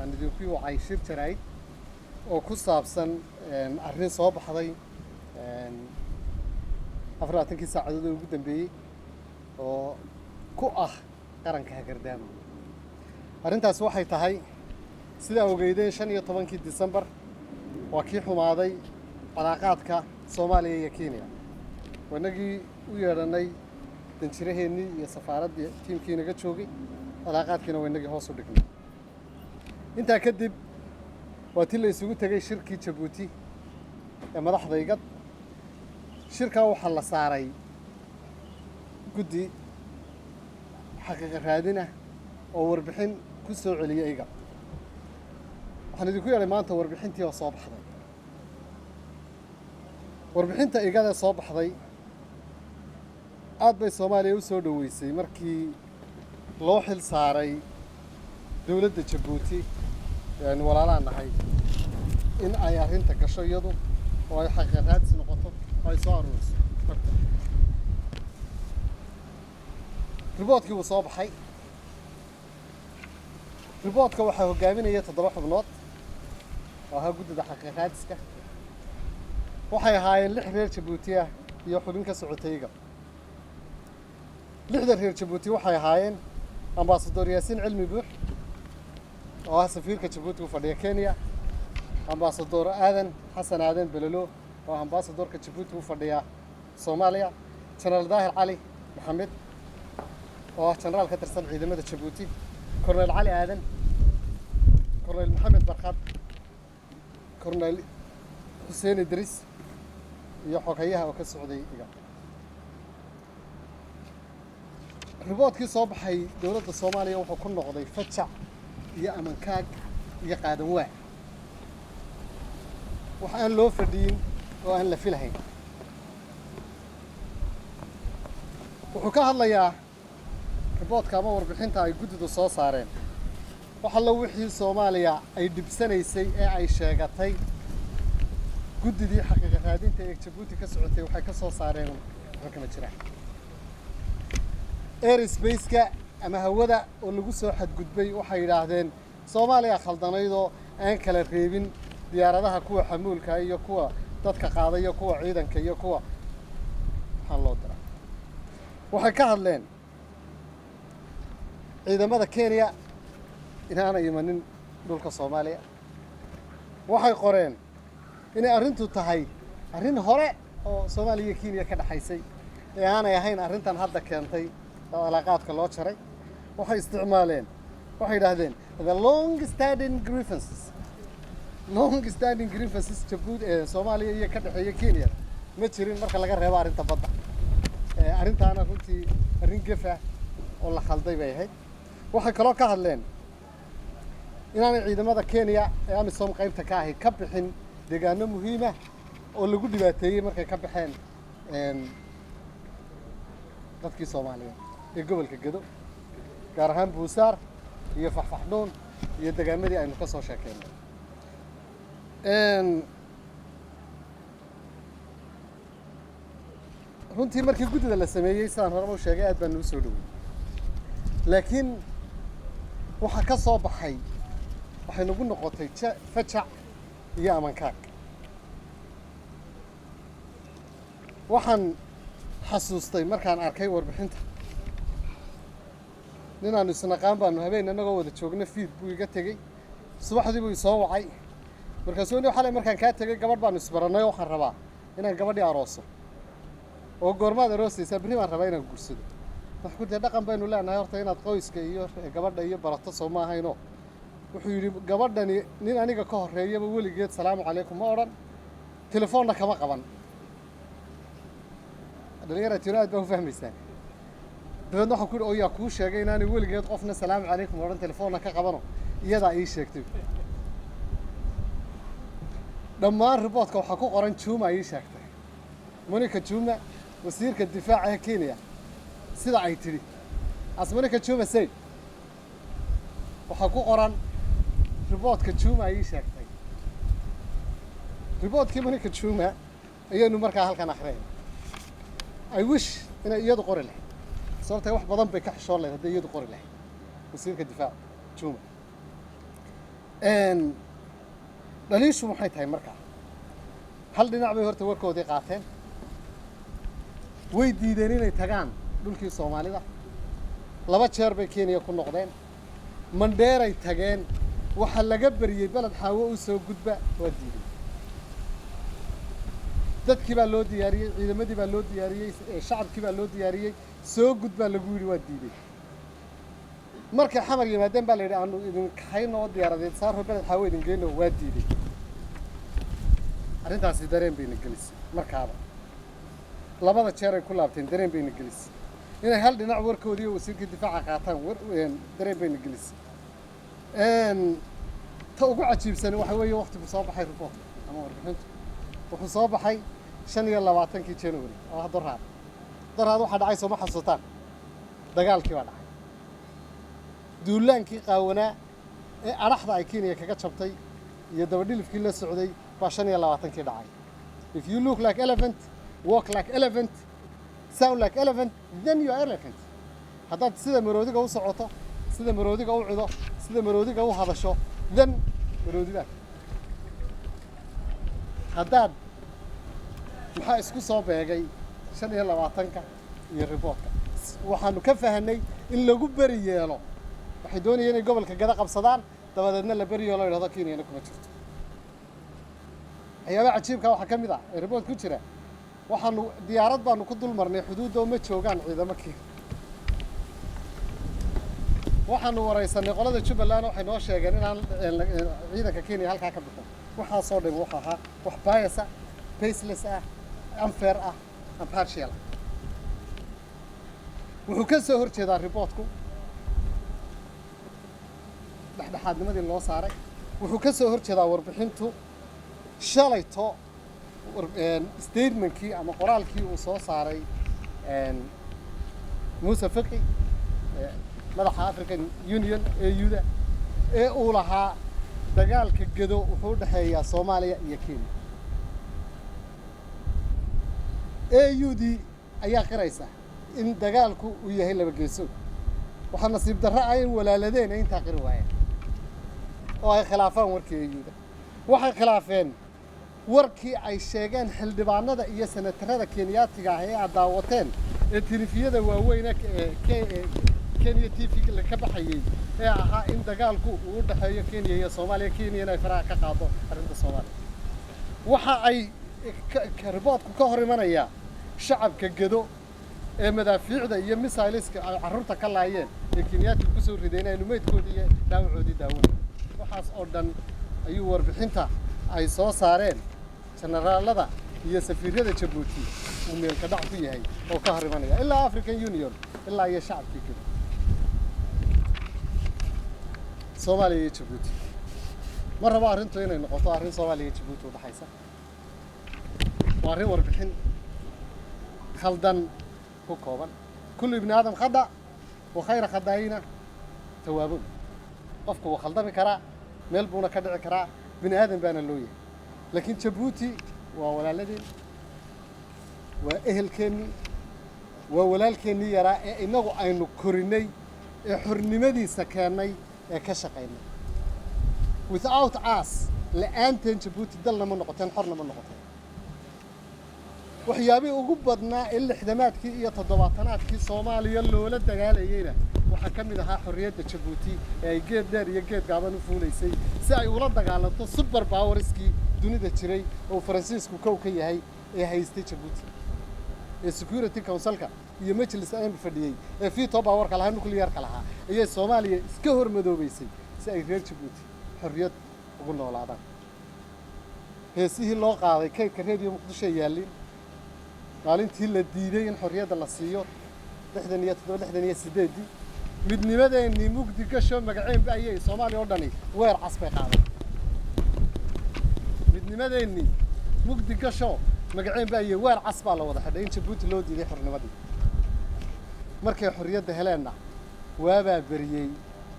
aan idinku wacay shir jaraa'id oo ku saabsan arrin soo baxday 24 saacadood ugu dambeeyay oo ku ah qaranka Hagardaamo. arrintaas waxay tahay sida ogeydeen 15 December waa kii xumaaday calaaqaadka Soomaaliya iyo Kenya. wanagii u yeeranay danjiraheennii iyo safaaradda tiimkii naga joogay calaaqaadkiina wanagii hoos u dhignay. intaa kadib waa tii la isugu tagay shirkii Djibouti ee madaxdayga. shirka waxaa la saaray guddi xaqiiqo raadina oo warbixin ku soo celiyay iga. waxaan idinku yeelay maanta warbixintii oo soo baxday. warbixinta igada soo baxday aad bay Soomaaliya u soo dhaweysay markii loo xil saaray dawladda Djibouti yani walaalaan nahay in ay arrinta gasho iyadu oo ay xaqiiqo raadis noqoto oo ay soo aruuriso. riboodkii wuu soo baxay. riboodka waxaa hogaaminaya 7 xubnood oo ahaa guddida xaqiiqo raadiska. waxay ahaayeen 6 reer Djibouti ah iyo xubin ka socotayga. 6 reer Djibouti waxay ahaayeen ambassador Yaasiin Cilmi Buux oo ah safiirka Djibouti u fadhiya Kenya, ambassador Aadan Xasan Aadan Belelo oo ah ambassadorka Djibouti u fadhiya Soomaaliya, General Daahir Cali Maxamed oo ah general ka tirsan ciidamada Djibouti, Colonel Cali Aadan, Colonel Maxamed Barkad, Colonel Hussein Idris iyo xogayaha oo ka socday iga. riboodkii soo baxay dawladda Soomaaliya wuxuu ku noqday fajac iyo amankaag iyo qaadan waa. wax aan loo fadhiin oo aan la filahayn. wuxuu ka hadlayaa riboodka ama warbixinta ay guddidu soo saareen wax alla wixii Soomaaliya ay dhibsanaysay ee ay sheegatay. guddidii xaqiiqo raadinta ee Djibouti ka socotay waxay ka soo saareen wax kama jiraan. airspace-ka ama hawada oo lagu soo xadgudbay waxay yiraahdeen Soomaaliya khaldanaydoo aan kala reebin diyaaradaha kuwa xamuulka iyo kuwa dadka qaaday iyo kuwa ciidanka iyo kuwa waxaan loo diray. waxay ka hadleen ciidamada Kenya inaanay imanin dhulka Soomaaliya. waxay qoreen inay arrintu tahay arrin hore oo Soomaaliya iyo Kenya ka dhaxaysay ee aanay ahayn arrintan hadda keentay calaaqaadka loo jaray. waxay isticmaaleen waxay yiraahdeen the long standing grievances Djibouti ee Soomaaliya iyo ka dhaxeeya Kenya ma jirin marka laga reebo arrinta badda. arrintaana runtii arrin gafa oo la khalday bay ahayd. waxay kaloo ka hadleen inaanay ciidamada Kenya ee AMISOM qaybta ka ahi ka bixin deegaano muhiim ah oo lagu dhibaateeyay markay ka baxeen dadkii Soomaaliyeed ee gobolka Gedo gaar ahaan Buusaar iyo Faxfaxdhuun iyo deegaamadii aynu ka soo sheekeynay. runtii markii guddida la sameeyay sidaan hore u sheegay aad baan u soo dhaweeyay. laakiin waxa ka soo baxay waxay nagu noqotay fajac iyo amankaag. waxaan xasuustay markaan arkay warbixinta ninaanu isnaqaan baanu habeen anagoo wada joogna fiid buu iga tegey. subaxdii buu soo wacay markaasuu inuu xalay markaan ka tagay gabadh baanu isbaranay oo waxaan rabaa inaan gabadhii arooso oo goormaad aroosaysaa berri baan rabaa inaan guursado. wax ku dee dhaqan baynu leenahay horta inaad qoyska iyo gabadha iyo barato soo ma ahayno. wuxuu yidhi gabadhani nin aniga ka horreeyaba weligeed salaamu calaykum ma odhan, telefoonna kama qaban. dhalinyarada aad baa u fahmaysaan. dabeedna waxaan ku yidhi oo yaa kuu sheegay inaanay weligeed qofna salaamu calaykum odhan telefoonna ka qabano iyadaa ii sheegtay. dhammaan riboodka waxaa ku qoran Juma ii sheegtay. Monica Juma wasiirka difaaca ee Kenya sida ay tiri as Monica Juma said waxaa ku qoran riboodka Juma ii sheegtay. riboodkii Monica Juma ayaynu markaa halkan akhrinay. I wish inay iyadu qori lahayd sababtay wax badan bay ka xishoon lahayd haddii iyadu qori lahayd wasiirka difaaca Juma. dhaliishu maxay tahay markaa hal dhinac bay horta warkoodii qaateen way diideen inay tagaan dhulkii Soomaalida laba jeer bay Kenya ku noqdeen mandheeray tageen waxa laga bariyay balad xaawo u soo gudba waa diiday dadkii baa loo diyaariyay ciidamadii baa loo diyaariyay shacabkii baa loo diyaariyay soo gudba lagu yiri waa diiday markay xamar yimaadeen baa la yidhi aanu idin kaxayno diyaaradeed saaro balad xaawo idin geeyno waa diiday arrintaasi dareen bayna gelisay markaaba labada jeer ay ku laabteen dareen bayna gelisay inay hal dhinac warkoodii wasiirka difaaca qaataan dareen bayna gelisay ta ugu cajiibsan waxa weeye waqtigu soo baxay report ama warbixintu wuxuu soo baxay 25 January oo hadda daraad waxa dhacay soo ma xasuutaan dagaalkii waa dhacay duulaankii qaawanaa ee araxda ay Kenya kaga jabtay iyo dabadhilifkii la socday baa 25 dhacay if you look like elephant walk like elephant sound like elephant then you are elephant haddaad sida maroodiga u socoto sida maroodiga u cido sida maroodiga u hadasho then maroodiga haddaad maxaa isku soo beegay 25ka iyo reportka waxaanu ka fahanay in lagu bari yeelo waxay doonayeen inay gobolka gada qabsadaan dabadeedna la bari yeelo yiraahdo Kenya kuma jirto ayaaba cajiibka waxa kamid ah report ku jira waxaanu diyaarad baanu ku dul marnay xuduudda ma joogaan ciidamadkii waxaanu waraysanay qolada Jubbaland waxay noo sheegeen in aan ciidanka Kenya halka ka bixin waxa soo dhib waxa ahaa wax bias ah baseless ah unfair ah impartial wuxuu ka soo horjeedaa reportku dhexdhexaadnimadii loo saaray wuxuu ka soo horjeedaa warbixintu shalayto statementkii ama qoraalkii uu soo saaray Muuse Faqi madaxa African Union AU-da ee uu lahaa dagaalka gado wuxuu dhaxeeyaa Soomaaliya iyo Kenya AU-di ayaa qiraysa in dagaalku uu yahay laba geesood waxa nasiib darro ah in walaaladeen inta qiri waayeen oo ay khilaafaan warkii AU-da waxay khilaafeen warkii ay sheegeen xildhibaanada iyo senatarada Kenyaatiga ah ee daawateen ee telefiyada waaweyn ee Kenya TV ka baxayay ee ahaa in dagaalku uu dhaxeeyo Kenya iyo Soomaaliya Kenya inay faraha ka qaado arrinta Soomaaliya waxa ay reportku ka hor imanaya shacabka gado ee madaafiicda iyo missileska ay carruurta ka laayeen ee Kenyaatiga ku soo rideen ay numeedkoodii iyo dhaawacoodii daawanayeen waxaas oo dhan ayuu warbixinta ay soo saareen generaalada iyo safiirada Djibouti uu meel ka dhac ku yahay oo ka hor imanaya ilaa African Union ilaa iyo shacabkii gado Soomaaliya iyo Djibouti ma rabo arrintu inay noqoto arrin Soomaaliya iyo Djibouti u dhaxaysa waa arrin warbixin khaldan ku kooban kullu ibn aadam khada wa khayra khadaayina tawaabun qofku waa khaldami karaa meel buuna ka dhici karaa bini aadam baana loo yahay laakiin Djibouti waa walaaladeen waa ehelkeeni waa walaalkeeni yaraa ee inagu aynu korinay ee xornimadiisa keenay ee ka shaqeynay without us la'aanteen Djibouti dalna ma noqoteen xorna ma noqoteen waxyaabay ugu badnaa in lixdamaadkii iyo toddobaatanaadkii Soomaaliya loola dagaalayayna waxa kamid ahaa xorriyadda Djibouti ee ay geed dheer iyo geed gaaban u fuuleysay si ay ula dagaalanto super powerskii dunida jiray oo Faransiisku kow ka yahay ee haystay Djibouti ee Security Council-ka iyo majlis aan fadhiyay ee veto power-ka lahaa nuclear-ka lahaa ayay Soomaaliya iska hormadoobaysay si ay reer Djibouti xorriyad ugu noolaadaan heesihii loo qaaday kaydka radio Muqdisho yaalin maalintii la diiday in xorriyadda la siiyo 67 midnimadeennii mugdi gasho magaceen ba ayay Soomaaliya oo dhani weer casbay qaaday midnimadeennii mugdi gasho magaceen ba ayay weer casbaa la wada xidhay in Djibouti loo diiday xornimadii markay xorriyadda heleenna waabaa bariyay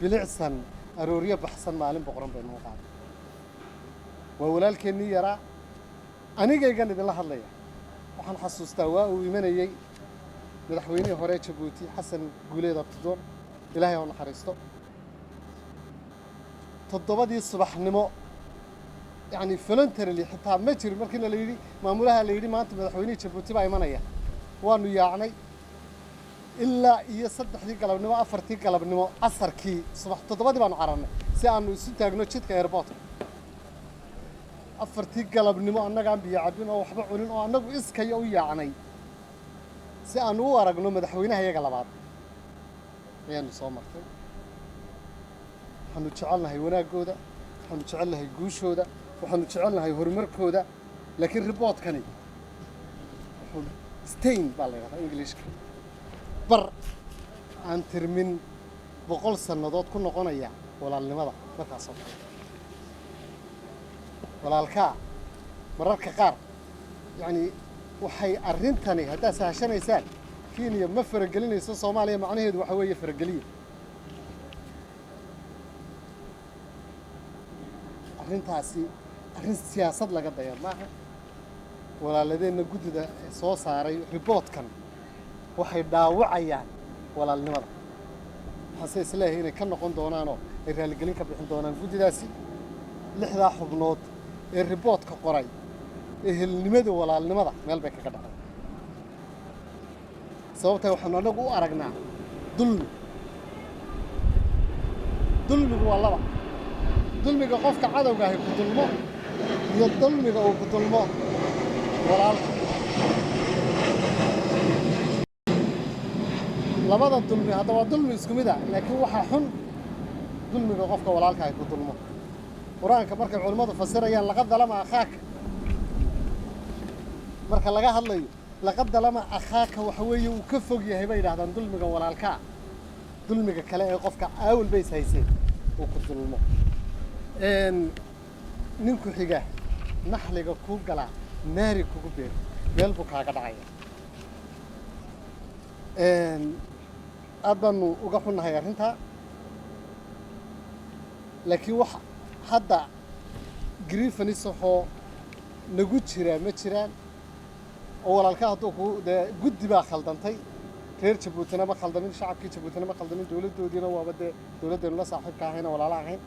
bilicsan arooriyo baxsan maalin boqoran bay noo qaaday waa walaalkeennii yaraa anigaygan idinla hadlaya waxaan xasuustaa waa uu imanayay madaxweynihii hore Djibouti Xasan Guuleed Abdidoon ilaahay oo naxariisto toddobadii subaxnimo يعني voluntarily حتى ما جري مركنا ليدي maamulaha la yiri maanta madaxweynaha Djibouti baa imanaya waanu yaacnay ilaa iyo 3 galabnimo 4 galabnimo asarkii subax toddobadii baanu cararnay si aanu isu taagno jidka airport 4 galabnimo annaga aan biyo cabin oo waxba cunin oo annagu iskaya u yaacnay si aanu u aragno madaxweynaha iyaga labaad ayaanu soo martay waxaanu jecelnahay wanaagooda waxaanu jecelnahay guushooda waxaanu jecelnahay horumarkooda laakiin reportkani wuxuu stain baa la yiraahdaa Englishka bar aan tirmin 100 sanadood ku noqonaya walaalnimada markaas oo walaalka mararka qaar yani waxay arintani hadaa saashanaysaan Kenya ma faragelinayso Soomaaliya macnaheedu waxa weeye farageliye arintaasi arrin siyaasad laga dayo maaha walaaladeenna guddida soo saaray reportkan waxay dhaawacayaan walaalnimada waxaan isleeyahay inay ka noqon doonaan oo ay raaligelin ka bixin doonaan guddidaasi 6 xubnood ee reportka qoray ehelnimada walaalnimada meel bay kaga dhacday sababtoo waxaan anagu u aragnaa dulmigu waa laba dulmiga qofka cadawga ah ku dulmo iyo dulmiga uu ku dulmo walaalka labada dulmi hadda waa dulmi isku mid ah laakiin waxa xun dulmiga qofka walaalka ah ku dulmo quraanka markay culimadu fasirayaan laqad dalama akhaaka marka laga hadlayo laqad dalama akhaaka waxa weeye uu ka fog yahay bay yiraahdaan dulmiga walaalka dulmiga kale ee qofka aawil bay haysay uu ku dulmo ninku xiga naxliga ku gala naari kugu beer meel buu kaaga dhacaya aadanu uga xunnahay arrinta laakiin wax hadda grievance oo nagu jira ma jiraan oo walaalka hadduu ku guddi baa khaldantay reer Djibouti ma khaldamin shacabkii Djibouti ma khaldamin dawladoodina waaba dawladeenu la saaxiibka ahayna walaalaha ahayn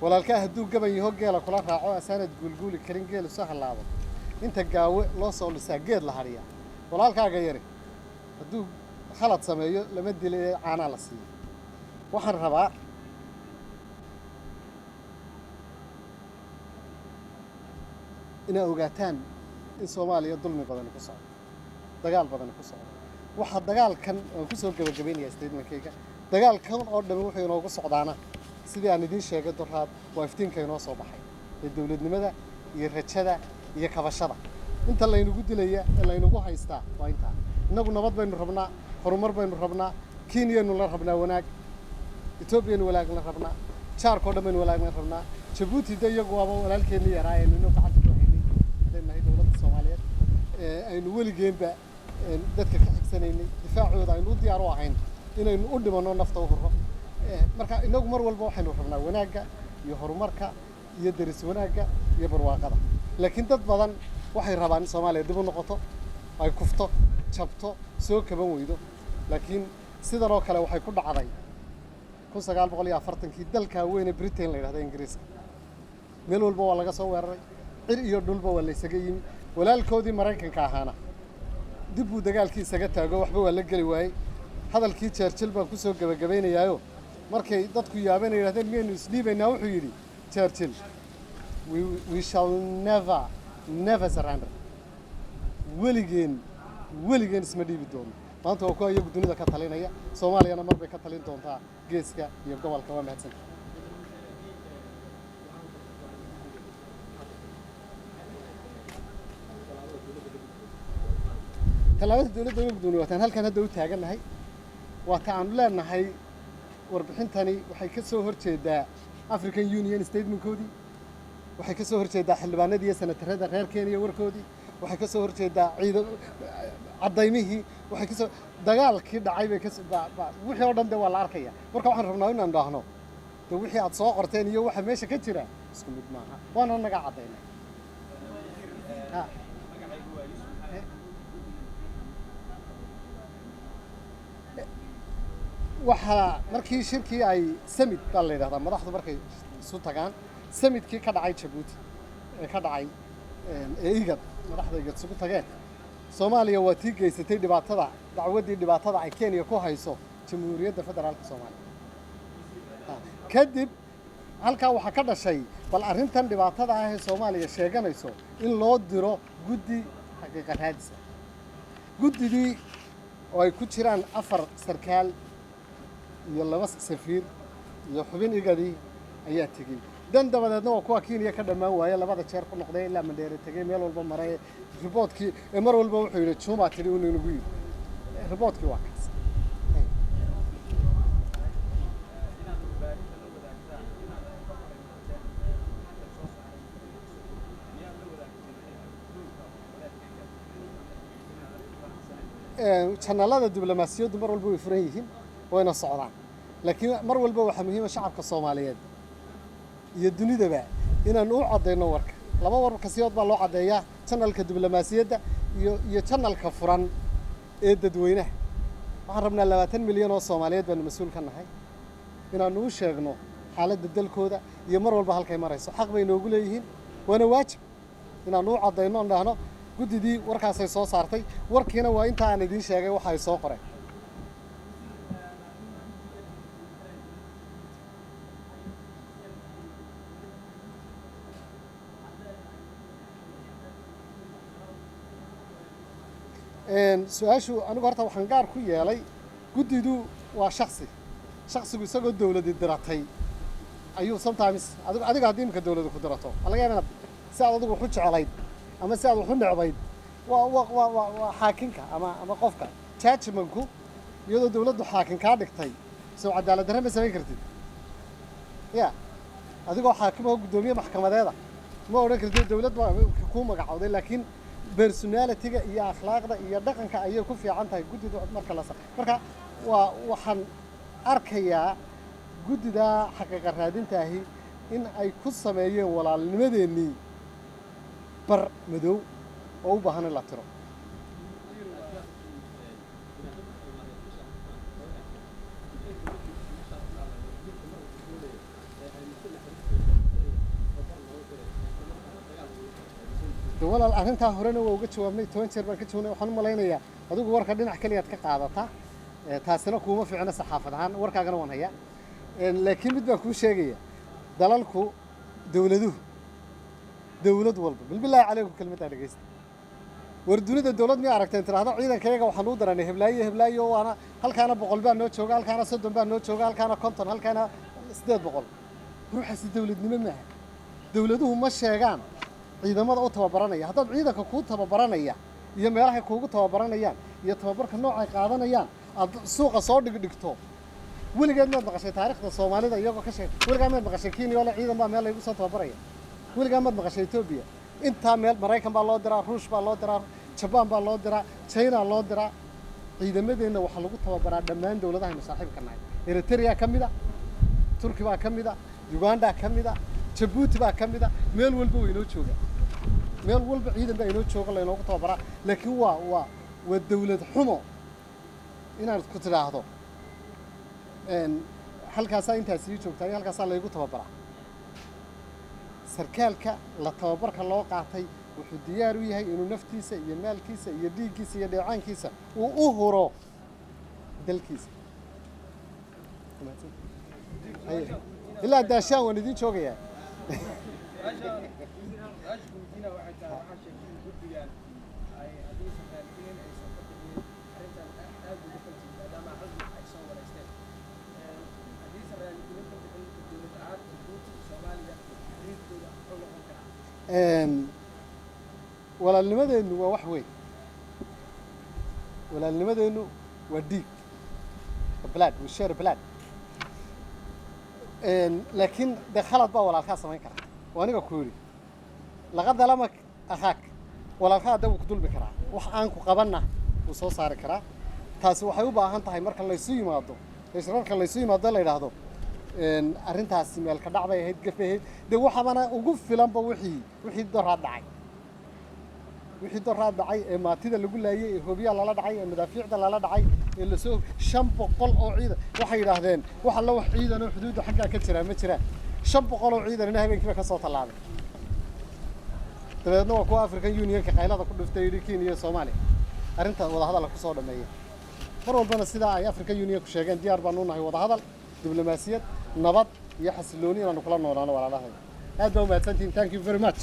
walaalka hadduu gaban yahay geela kula raaco asaanad guulguuli karin geel soo halaabo inta gaawe loo soo lisaa geed la hariya walaalkaaga yari hadduu khalad sameeyo lama dilay caana la siiyo waxaan rabaa ina ogaataan in Soomaaliya dulmi badan ku socdo dagaal badan ku socdo waxa dagaalkan aan ku soo gabagabeynaya statementkayga dagaalkan oo dhan wuxuu inoogu socdaana sidii aan idin sheegay dooraad waa iftiinka inoo soo baxay ee dawladnimada iyo rajada iyo kabashada inta la inagu dilaya ee la inagu haystaa waa inta inagu nabad baynu rabnaa horumar baynu rabnaa Kenya la rabnaa wanaag Ethiopia wanaag la rabnaa Charko dhamaan wanaag la rabnaa Djibouti iyagu waaba walaalkeena yaraayeen inuu gacanta ku haynay dadna dawladda Soomaaliyeed aynu weligeedba dadka ka xigsanayay difaacooda aynu u diyaar u ahayn inaynu u dhimano nafta u hurro marka inagu mar walba waxaynu rabnaa wanaaga iyo horumarka iyo daris wanaaga iyo barwaaqada laakiin dad badan waxay rabaan Soomaaliya dib u noqoto ay kufto jabto soo kaban weydo laakiin sidan oo kale waxay ku dhacday 1940kii dalka weyn ee Britain la yiraahdo Ingiriiska meel walba waa laga soo weeraray cir iyo dhulba waa la isaga yimi walaalkoodii Mareykanka ahaana dib uu dagaalkiisa ga taago waxba waa la gali waayay hadalkii Churchill baan ku soo gabagabeynayaayo markay dadku yaabeen yiraahdeen miyaynu isdhiibaynaa wuxuu yiri Churchill we shall never surrender weligeen isma dhiibi doono maanta waa ku ayagu dunida ka talinaya Soomaaliyana mar bay ka talin doontaa geeska iyo gobolka waa mahadsan talaabada dawladda ugu doonay wataan halkan hadda u taaganahay waa taan leenahay warbixintani waxay ka soo horjeedaa African Union statementkoodii waxay ka soo horjeedaa xildhibaanadii iyo senatarada reer Kenya warkoodii waxay ka soo horjeedaa ciidan cadaymihii waxay ka soo dagaalkii dhacay bay ka wixii oo dhan waa la arkaya marka waxaan rabnaa inaan dhaahno wixii aad soo qorteen iyo waxa meesha ka jira isku mid maaha waana naga cadaynay waxa markii shirkii ay summit baa la yiraahdaa madaxdu markay isu tagaan samidkii ka dhacay Jabuuti ee ka dhacay igad madaxda igad isugu tageen Soomaaliya waa tii geysatay dhibaatada ay Kenya ku hayso Jamhuuriyadda Federaalka Soomaaliya kadib halkaa waxaa ka dhashay bal arrintan dhibaatada ah ee Soomaaliya sheeganayso in loo diro guddi xaqiiqad raadis guddidii oo ay ku jiraan 4 sarkaal iyo 2 safiir iyo xubin igadii ayaa tegey dan dabadeedna waa kuwa Kenya ka dhamaan waayay labada jeer ku noqday ilaa Mandheere tegey meel walba maray riboodkii mar walba wuxuu yiri Juma tiri uu nagu yiri riboodkii waa kaas channelada diblomaasiyaddu mar walba way furan yihiin wayna socdaan laakiin mar walba waxa muhiim ah shacabka Soomaaliyeed iyo dunidaba inaan u cadeyno warka laba war kasiyood baa loo cadeeyaa channelka diblomaasiyadda iyo channelka furan ee dadweynaha waxaan rabnaa 20 milyan oo Soomaaliyeed baan mas'uul ka nahay inaan u sheegno xaaladda dalkooda iyo mar walba halkay marayso xaq bay noogu leeyihiin waana waajib inaan u cadeyno dhahno guddidii warkaasay soo saartay warkiina waa inta aan idin sheegay waxa ay soo qoreen su-aashu anigu horta waxaan gaar ku yeelay guddidu waa shakhsigu isagoo dawladda diratay ayuu sometimes adiga haddii imika dawladda ku dirato laga yaabaa si aad adigu wax u jecelayd ama si aad wax u necbayd waa xaakinka ama qofka judgmentku iyadoo dawladdu xaakin kaa dhigtay soo cadaalad darro ma samayn kartid ya adigoo xaakim oo guddoomiye maxkamadeeda ma odhan kartid dawlad baa kuu magacowday laakiin personality-ga iyo akhlaaqda iyo dhaqanka ayay ku fiican tahay guddidu marka waxaan arkayaa guddida xaqiiqa raadinta ahi in ay ku sameeyeen walaalnimadeennii bar madow oo u baahan in la tiro walaal arrintaa horena waa uga jawaabnay 10 jeer baan ka jawaabnay waxaan u malaynayaa adigu warka dhinac kaliya aad ka qaadataa taasina kuma fiicna saxaafad ahaan warkaagana waan hayaa laakiin mid baan kuu sheegaya dalalku dawlad walba bilbilaahi calaykum kelmadda dhageysta war dunida dawlad ma aragteen tiraahdo ciidankayaga waxaan u daranay heblaayo waana halkaana 100 baa noo jooga halkaana 30 baa noo jooga halkaana 50 halkaana 800 ruuxaasi dawladnimo maaha dawladuhu ma sheegaan ciidamada u tababaranaya haddaad ciidanka ku tababaranaya iyo meelaha kuugu tababaranayaan iyo tababarka noocay qaadanayaan aad suuqa soo dhigto weligeed ma maqashay taariikhda Soomaalida iyagoo ka sheeg weligeed ma maqashay Kenya wala ciidan baa meel lagu soo tababaraya weligeed ma maqashay Ethiopia inta meel Mareykan baa loo diraa Ruush baa loo diraa Japan baa loo diraa China loo diraa ciidamadeena waxa lagu tababaraa dhammaan dawladaha masaaxiibka nahay Eritrea kamida Turki baa kamida Uganda kamida Djibouti baa kamida meel walba way noo joogaan meel walba ciidan baa inoo jooga la inoo tababaraa laakiin waa dawlad xumo inaad ku tiraahdo halkaas intaas sii joogtay halkaas la igu tababaraa sarkaalka la tababarka loo qaatay wuxuu diyaar u yahay inuu naftiisa iyo maalkiisa iyo dhiiggiisa iyo dheecaankiisa uu u huro dalkiisa ilaa daashaan waan idin joogayaa walaalnimadeenu waa wax weyn walaalnimadeenu waa dhiig blood we share blood laakiin de khalad baa walaalkaa samayn kara waa aniga ku yiri laga dalama akhaak walaalkaa dad ku dulmi karaa wax aan ku qabanna uu soo saari karaa taasi waxay u baahan tahay marka la isu yimaado la yiraahdo arrintaasi meel ka dhacday ahayd gafaheed de waxaana ugu filanba wixii doraad dhacay ee maatida lagu laayay ee hoobiyaha lala dhacay ee madaafiicda lala dhacay ee la soo 500 oo ciidan waxay yiraahdeen wax alla wax ciidan oo xuduud xagga ka jira ma jiraan 500 oo ciidan habeenkii ka soo tallaabay dabeedna waa kuwa African Unionka qaylada ku dhiftay Kenya iyo Soomaaliya arrinta wada hadal ku soo dhameeyay mar walbana sida ay African Union ku sheegeen diyaar baan u nahay wada hadal diblomaasiyad nabad iyo xasilooni inaan kula noolaano walaalahay aad baa u mahadsantihiin thank you very much